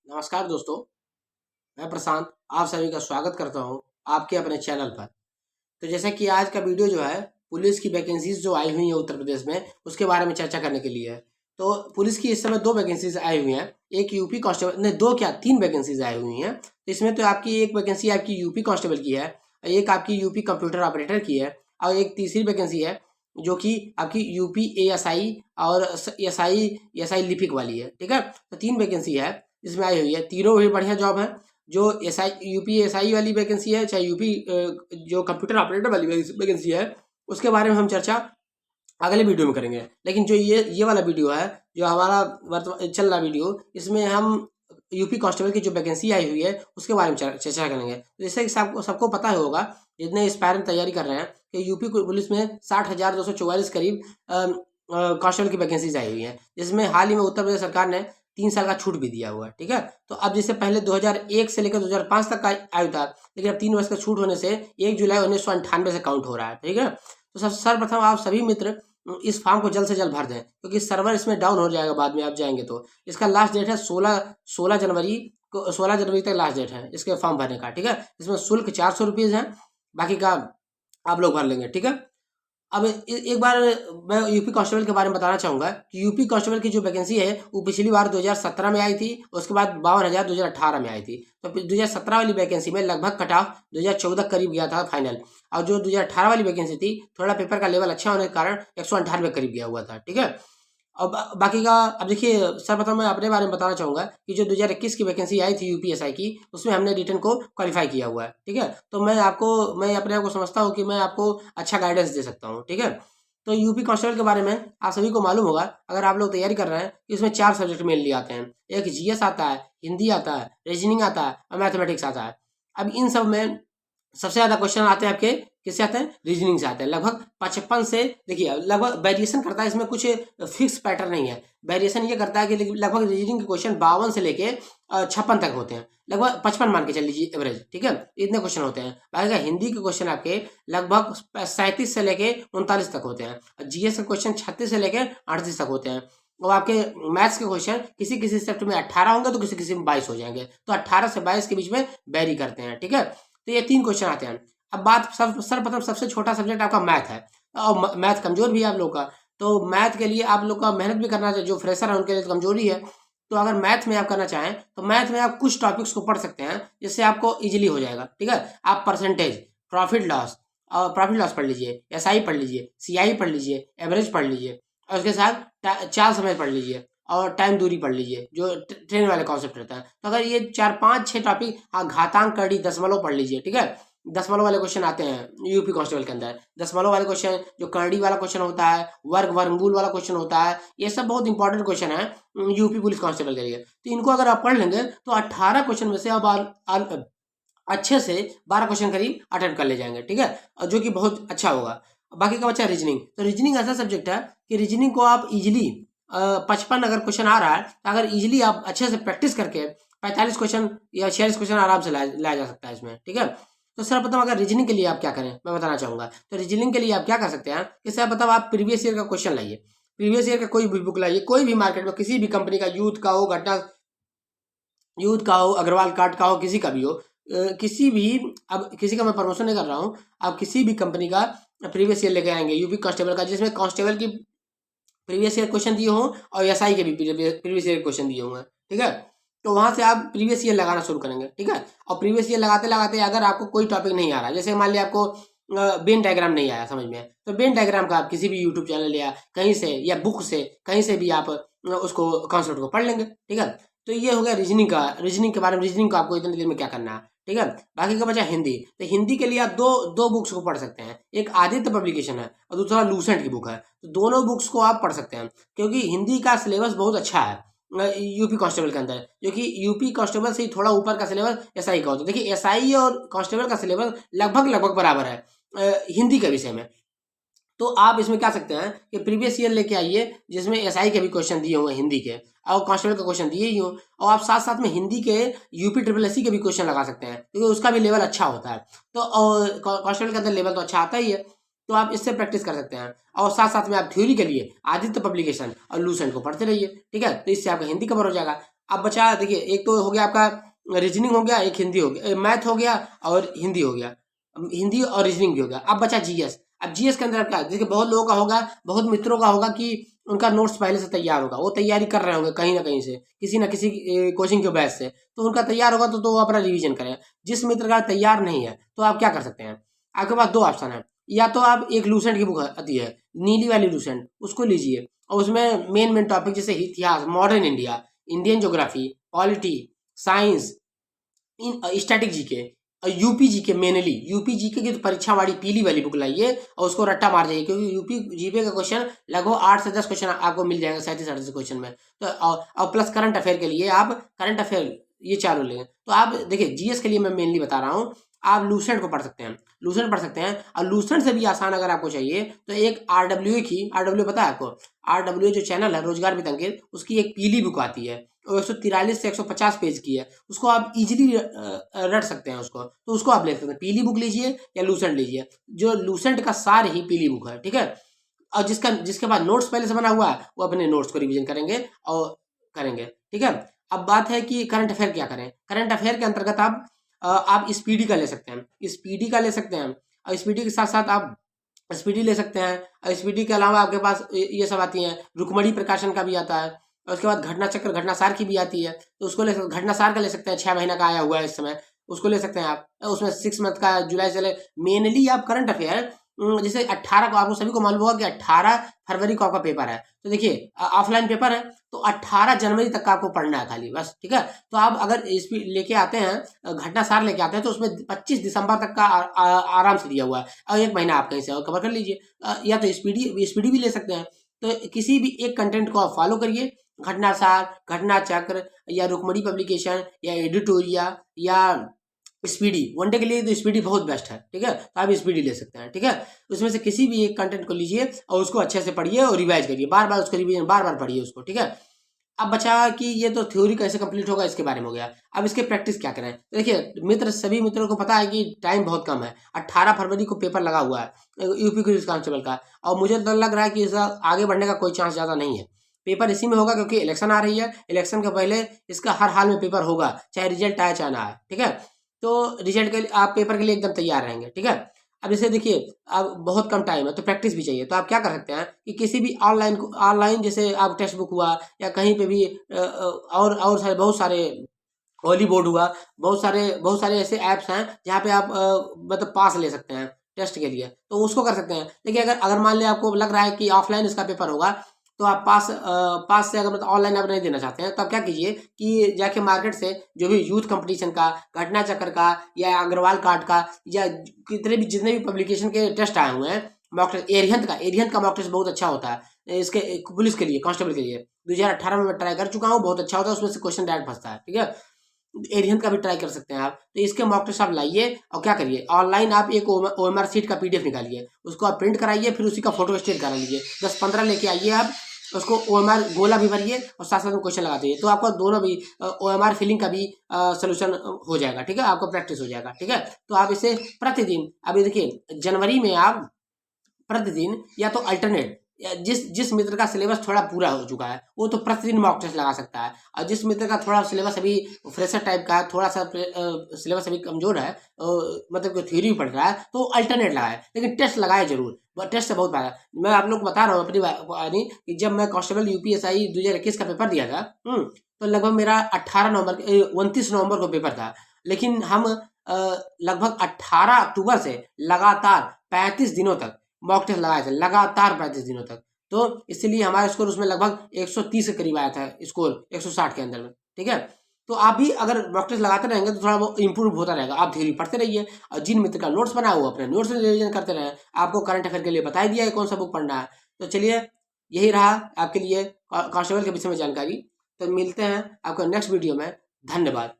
नमस्कार दोस्तों, मैं प्रशांत आप सभी का स्वागत करता हूं आपके अपने चैनल पर। तो जैसा कि आज का वीडियो जो है पुलिस की वैकेंसीज जो आई हुई हैं उत्तर प्रदेश में उसके बारे में चर्चा करने के लिए है। तो पुलिस की इस समय 2 वैकेंसीज आई हुई हैं। एक यूपी कांस्टेबल नहीं 2 क्या 3 वैकेंसीज आई हुई हैं। तो इसमें तो आपकी एक वैकेंसी आपकी यूपी कांस्टेबल की है, एक आपकी यूपी कंप्यूटर ऑपरेटर की है और एक तीसरी वैकेंसी है जो कि आपकी यूपी एएसआई और एसआई लिपिक वाली है। ठीक है, तो 3 वैकेंसी है इसमें आई हुई है। तीनों भी बढ़िया जॉब है। जो एसआई यूपी एसआई वाली वैकेंसी है चाहे यूपी जो कंप्यूटर ऑपरेटर वाली वैकेंसी है उसके बारे में हम चर्चा अगले वीडियो में करेंगे। लेकिन जो ये वाला वीडियो है जो हमारा वर्तमान चल रहा वीडियो, इसमें हम यूपी कांस्टेबल की जो वैकेंसी आई हुई है उसके बारे में चर्चा करेंगे। तो जैसे कि सबको पता होगा जितने एस्पायरेंट तैयारी कर रहे हैं कि यूपी पुलिस में 60,244 करीब कांस्टेबल की वैकेंसीज आई हुई है, जिसमें हाल ही में उत्तर प्रदेश सरकार ने 3 साल का छूट भी दिया हुआ है। ठीक है, तो अब जैसे पहले 2001 से लेकर 2005 तक का आयु था, लेकिन अब 3 वर्ष का छूट होने से 1 जुलाई 1998 से काउंट हो रहा है। ठीक है, तो सर्वप्रथम आप सभी मित्र इस फॉर्म को जल्द से जल्द भर दें क्योंकि सर्वर इसमें डाउन हो जाएगा बाद में आप जाएंगे तो। इसका लास्ट डेट है 16 जनवरी को, 16 जनवरी तक लास्ट डेट है इसके फॉर्म भरने का। ठीक है, इसमें शुल्क 400 रुपीज़ है, बाकी का आप लोग भर लेंगे। ठीक है, अब एक बार मैं यूपी कांस्टेबल के बारे में बताना चाहूँगा कि यूपी कांस्टेबल की जो वैकेंसी है वो पिछली बार 2017 में आई थी, उसके बाद 52,000 2018 में आई थी। तो 2017 वाली वैकेंसी में लगभग कट ऑफ 2014 करीब गया था फाइनल, और जो 2018 वाली वैकेंसी थी थोड़ा पेपर का लेवल अच्छा होने के कारण 198 करीब गया हुआ था। ठीक है, अब बाकी का अब देखिए सर्वप्रथम मैं अपने बारे में बताना चाहूँगा कि जो 2021 की वैकेंसी आई थी यूपीएसआई की उसमें हमने रिटर्न को क्वालिफाई किया हुआ है। ठीक है, तो मैं अपने आप को समझता हूँ कि मैं आपको अच्छा गाइडेंस दे सकता हूँ। ठीक है, तो यूपी कांस्टेबल के बारे में आप सभी को मालूम होगा अगर आप लोग तैयारी कर रहे हैं कि इसमें 4 सब्जेक्ट मेनली आते हैं। एक जीएस आता है, हिंदी आता है, रीजनिंग आता है और मैथमेटिक्स आता है। अब इन सब में सबसे ज़्यादा क्वेश्चन आते हैं आपके किससे आते हैं, रीजनिंग से आते हैं। लगभग 55 से देखिए लगभग वेरिएशन करता है, इसमें कुछ फिक्स पैटर्न नहीं है। वेरिएशन ये करता है कि लगभग रीजनिंग के क्वेश्चन 52 से लेके 56 तक होते हैं, लगभग 55 मान के चल लीजिए एवरेज। ठीक है, इतने क्वेश्चन होते हैं। बाकी का हिंदी के क्वेश्चन आपके लगभग 37 से लेके 39 तक होते हैं। जीएस के क्वेश्चन 36 से लेके 38 तक होते हैं। और आपके मैथ्स के क्वेश्चन किसी किसी सब्जेक्ट में 18 होंगे तो किसी किसी में 22 हो जाएंगे, तो 18 से 22 के बीच में वेरी करते हैं। ठीक है, तो ये 3 क्वेश्चन आते हैं। अब बात सर्वप्रथम सबसे छोटा सब्जेक्ट आपका मैथ है और मैथ कमजोर भी है आप लोग का, तो मैथ के लिए आप लोग का मेहनत भी करना चाहिए। जो फ्रेशर है उनके लिए तो कमजोरी है। तो अगर मैथ में आप करना चाहें तो मैथ में आप कुछ टॉपिक्स को पढ़ सकते हैं जिससे आपको इजीली हो जाएगा। ठीक है, आप परसेंटेज, प्रॉफिट लॉस और प्रॉफिट लॉस पढ़ लीजिए, एसआई पढ़ लीजिए, सीआई पढ़ लीजिए, एवरेज पढ़ लीजिए और उसके साथ चाल समय पढ़ लीजिए और टाइम दूरी पढ़ लीजिए जो ट्रेन वाले कॉन्सेप्ट रहता है। तो अगर ये 4 5 6 टॉपिक, हाँ घातांक कड़ी दशमलव पढ़ लीजिए। ठीक है, दशमलव वाले क्वेश्चन आते हैं यूपी कांस्टेबल के अंदर। दशमलव वाले क्वेश्चन, जो करड़ी वाला क्वेश्चन होता है, वर्गमूल वाला क्वेश्चन होता है, ये सब बहुत इंपॉर्टेंट क्वेश्चन है यूपी पुलिस कांस्टेबल के लिए। तो इनको अगर आप पढ़ लेंगे तो 18 क्वेश्चन में से आप अच्छे से 12 क्वेश्चन करीब अटेम्प्ट कर ले जाएंगे। ठीक है, और जो कि बहुत अच्छा होगा। बाकी का बच्चा रीजनिंग, तो रीजनिंग ऐसा सब्जेक्ट है कि रीजनिंग को आप इजिली 55 अगर क्वेश्चन आ रहा है तो अगर इजिली आप अच्छे से प्रैक्टिस करके 45 क्वेश्चन या 46 क्वेश्चन आराम से लाया जा सकता है इसमें। ठीक है, तो सर्वप्रथम अगर रीजनिंग के लिए आप क्या करें मैं बताना चाहूँगा। तो रीजनिंग के लिए आप क्या कर सकते हैं कि सर्वप्रथम आप प्रीवियस ईयर का क्वेश्चन लाइए। प्रीवियस ईयर का कोई भी बुक लाइए, कोई भी मार्केट में किसी भी कंपनी का, यूथ का हो, घटना यूथ का हो, अग्रवाल कार्ड का हो, किसी का भी हो, किसी भी, अब किसी का मैं प्रमोशन नहीं कर रहा हूँ, आप किसी भी कंपनी का प्रीवियस ईयर लेके आएंगे यूपी कांस्टेबल का, जिसमें कांस्टेबल की प्रीवियस ईयर क्वेश्चन दिए हों और एसआई के भी प्रीवियस ईयर क्वेश्चन दिए होंगे। ठीक है, तो वहां से आप प्रीवियस ईयर लगाना शुरू करेंगे। ठीक है, और प्रीवियस ईयर लगाते लगाते अगर आपको कोई टॉपिक नहीं आ रहा, जैसे मान लिया आपको बेन डायग्राम नहीं आया समझ में, तो बेन डायग्राम का आप किसी भी यूट्यूब चैनल या कहीं से या बुक से कहीं से भी आप उसको कॉन्सेप्ट को पढ़ लेंगे। ठीक है, तो ये हो गया रीजनिंग का। रीजनिंग के बारे में, रीजनिंग को आपको इतनी देर में क्या करना है। ठीक है, बाकी का बचा हिंदी। तो हिंदी के लिए आप दो बुक्स को पढ़ सकते हैं, एक आदित्य पब्लिकेशन है और दूसरा लूसेंट की बुक है। तो दोनों बुक्स को आप पढ़ सकते हैं क्योंकि हिंदी का सिलेबस बहुत अच्छा है यूपी कांस्टेबल के अंदर, जो कि यूपी कांस्टेबल से ही थोड़ा ऊपर का सिलेबस एसआई का होता है। देखिए एसआई और कांस्टेबल का सिलेबस लगभग लगभग बराबर है हिंदी के विषय में। तो आप इसमें क्या सकते हैं कि प्रीवियस ईयर लेके आइए जिसमें एसआई के भी क्वेश्चन दिए हुए हैं हिंदी के, और कांस्टेबल का क्वेश्चन दिए ही हो, और आप साथ साथ में हिंदी के यूपी ट्रिपल एससी के भी क्वेश्चन लगा सकते हैं क्योंकि उसका भी लेवल अच्छा होता है। तो और कांस्टेबल के अंदर लेवल तो अच्छा आता ही है, तो आप इससे प्रैक्टिस कर सकते हैं। और साथ साथ में आप थ्योरी के लिए आदित्य पब्लिकेशन और लूसेंट को पढ़ते रहिए। ठीक है, तो इससे आपका हिंदी कवर हो जाएगा। अब बचा देखिए, एक तो हो गया आपका रीजनिंग हो गया, एक हिंदी हो गया, मैथ हो गया और हिंदी हो गया, हिंदी और रीजनिंग भी हो गया। अब बचा जीएस। अब जीएस के अंदर क्या देखिए, बहुत लोगों का होगा, बहुत मित्रों का होगा कि उनका नोट्स पहले से तैयार होगा, वो तैयारी कर रहे होंगे कहीं ना कहीं से, किसी ना किसी कोचिंग के बैच से, तो उनका तैयार होगा तो वो अपना रिवीजन करें। जिस मित्र का तैयार नहीं है तो आप क्या कर सकते हैं, आपके पास दो ऑप्शन है। या तो आप एक लूसेंट की बुक आती है, नीली वाली लूसेंट, उसको लीजिए और उसमें मेन मेन टॉपिक जैसे इतिहास, modern India, Indian geography, polity, science, in static GK और UP GK, mainly UP GK की तो परीक्षा वाली पीली वाली बुक लाइए और उसको रट्टा मार जाइए, क्योंकि यूपी जीके का क्वेश्चन लगभग 8 से 10 क्वेश्चन आपको मिल जाएगा, 37-38 क्वेश्चन में। तो और प्लस करंट अफेयर के लिए आप करंट अफेयर ये चालू लें। तो आप देखिए, जीएस के लिए मैं मेनली बता रहा हूँ, आप लूसेंट को पढ़ सकते हैं, लूसेंट पढ़ सकते हैं। और लूसेंट से भी आसान अगर आपको चाहिए तो एक आरडब्ल्यू की, आरडब्ल्यू पता है आपको, आरडब्ल्यू जो चैनल है रोजगार विद अंकित, उसकी एक पीली बुक आती है, वो 143 से 150 पेज की है, उसको आप इजीली रट सकते हैं उसको, तो उसको आप ले सकते हैं। पीली बुक लीजिए या लूसेंट लीजिए, जो लूसेंट का सार ही पीली बुक है, ठीक है। और जिसके बाद नोट्स पहले से बना हुआ है, वो अपने नोट्स को रिवीजन करेंगे और करेंगे, ठीक है। अब बात है कि करंट अफेयर क्या करें। करंट अफेयर के अंतर्गत आप स्पीडी का ले सकते हैं, स्पीडी का ले सकते हैं, और स्पीडी के साथ साथ आप स्पीडी ले सकते हैं। और स्पीडी के अलावा आपके पास ये सब आती हैं, रुक्मणी प्रकाशन का भी आता है, और उसके बाद घटना चक्र, घटनासार की भी आती है, तो उसको ले सकते, घटनासार का ले सकते हैं, 6 महीना का आया हुआ है इस समय, उसको ले सकते हैं आप। उसमें 6 मंथ का जुलाई से ले, मेनली आप करंट अफेयर जैसे 18 को, आपको सभी को मालूम होगा कि 18 फरवरी को आपका पेपर है, तो देखिए ऑफलाइन पेपर है, तो 18 जनवरी तक का आपको पढ़ना है खाली बस, ठीक है। तो आप अगर स्पीड लेके आते हैं, घटना सार लेके आते हैं, तो उसमें 25 दिसंबर तक का आराम से दिया हुआ है, और 1 महीना आप कहीं से और कवर कर लीजिए। या तो स्पीडी भी ले सकते हैं। तो किसी भी एक कंटेंट को आप फॉलो करिए, घटना सार, घटना चक्र, या रुक्मणी पब्लिकेशन, या एडिटोरिया, या स्पीडी। वनडे के लिए तो स्पीडी बहुत बेस्ट है, ठीक है, तो आप स्पीडी ले सकते हैं, ठीक है। उसमें से किसी भी एक कंटेंट को लीजिए और उसको अच्छे से पढ़िए और रिवाइज करिए, बार बार उसको रिवीजन, बार बार पढ़िए उसको, ठीक है। अब बचा कि ये तो थ्योरी कैसे कंप्लीट होगा, इसके बारे में हो गया। अब इसके प्रैक्टिस क्या करें, तो देखिए मित्र, सभी मित्रों को पता है कि टाइम बहुत कम है, 18 फरवरी को पेपर लगा हुआ है यूपी पुलिस कांस्टेबल का, और मुझे तो लग रहा है कि इसका आगे बढ़ने का कोई चांस ज़्यादा नहीं है। पेपर इसी में होगा क्योंकि इलेक्शन आ रही है, इलेक्शन के पहले इसका हर हाल में पेपर होगा, चाहे रिजल्ट आए चाहे ना आए, ठीक है। तो रिजल्ट के लिए आप पेपर के लिए एकदम तैयार रहेंगे, ठीक है। अब जैसे देखिए, अब बहुत कम टाइम है तो प्रैक्टिस भी चाहिए, तो आप क्या कर सकते हैं कि किसी भी ऑनलाइन जैसे आप टेक्स्ट बुक हुआ, या कहीं पे भी और सारे, बहुत सारे होली बोर्ड हुआ, बहुत सारे ऐसे ऐप्स हैं जहाँ पे आप मतलब पास ले सकते हैं टेस्ट के लिए, तो उसको कर सकते हैं। देखिए, अगर अगर मान लिया आपको लग रहा है कि ऑफलाइन इसका पेपर होगा, तो आप पास से, अगर मतलब ऑनलाइन आप नहीं देना चाहते हैं, तो आप क्या कीजिए कि जाके मार्केट से जो भी यूथ कंपटीशन का, घटना चक्र का, या अग्रवाल कार्ड का, या जितने भी पब्लिकेशन के टेस्ट आए हुए हैं, मॉक टेस्ट, एरिहंत का मॉक टेस्ट बहुत अच्छा होता है इसके पुलिस के लिए, कांस्टेबल के लिए। 2018 में मैं ट्राई कर चुका हूँ, बहुत अच्छा होता है, उसमें से क्वेश्चन डायरेक्ट फंसता है, ठीक है। एरिहंत का भी ट्राई कर सकते हैं आप। तो इसके मॉक टेस्ट आप लाइए और क्या करिए, ऑनलाइन आप एक ओएमआर सीट का पीडीएफ निकालिए, उसको आप प्रिंट कराइए, फिर उसी का फोटो स्टेट करा लीजिए, 10-15 लेके आइए आप, उसको ओएमआर गोला भी भरिए और साथ साथ में क्वेश्चन लगा दीजिए, तो आपका दोनों भी ओएमआर फिलिंग का भी सोल्यूशन हो जाएगा, ठीक है, आपको प्रैक्टिस हो जाएगा, ठीक है। तो आप इसे प्रतिदिन, अभी देखिए जनवरी में आप प्रतिदिन, या तो अल्टरनेट, जिस मित्र का सिलेबस थोड़ा पूरा हो चुका है वो तो प्रतिदिन मॉक टेस्ट लगा सकता है, और जिस मित्र का थोड़ा सिलेबस अभी फ्रेशर टाइप का है, थोड़ा सा सिलेबस अभी कमजोर है, मतलब कि थ्योरी पढ़ रहा है, तो अल्टरनेट लगाए, लेकिन टेस्ट लगाए जरूर, टेस्ट से बहुत फायदा। मैं आप लोग को बता रहा हूँ अपनी वानी कि जब मैं कांस्टेबल यूपीएसआई 2021 का पेपर दिया था, तो लगभग मेरा 29 नवंबर को पेपर था, लेकिन हम लगभग 18 अक्टूबर से लगातार 35 दिनों तक मॉक टेस्ट लगाए थे, लगातार 35 दिनों तक। तो इसलिए हमारा स्कोर उसमें लगभग 130 के करीब आया था, स्कोर 160 के अंदर में, ठीक है। तो आप भी अगर मॉक टेस्ट लगाते रहेंगे तो थोड़ा वो इंप्रूव होता रहेगा, आप धीरे पढ़ते रहिए, और जिन मित्र का नोट्स बना हुआ अपने नोट्स में रिविजन करते रहे। आपको करंट अफेयर के लिए बता दिया है कौन सा बुक पढ़ना है। तो चलिए, यही रहा आपके लिए कांस्टेबल के विषय में जानकारी। तो मिलते हैं आपको नेक्स्ट वीडियो में, धन्यवाद।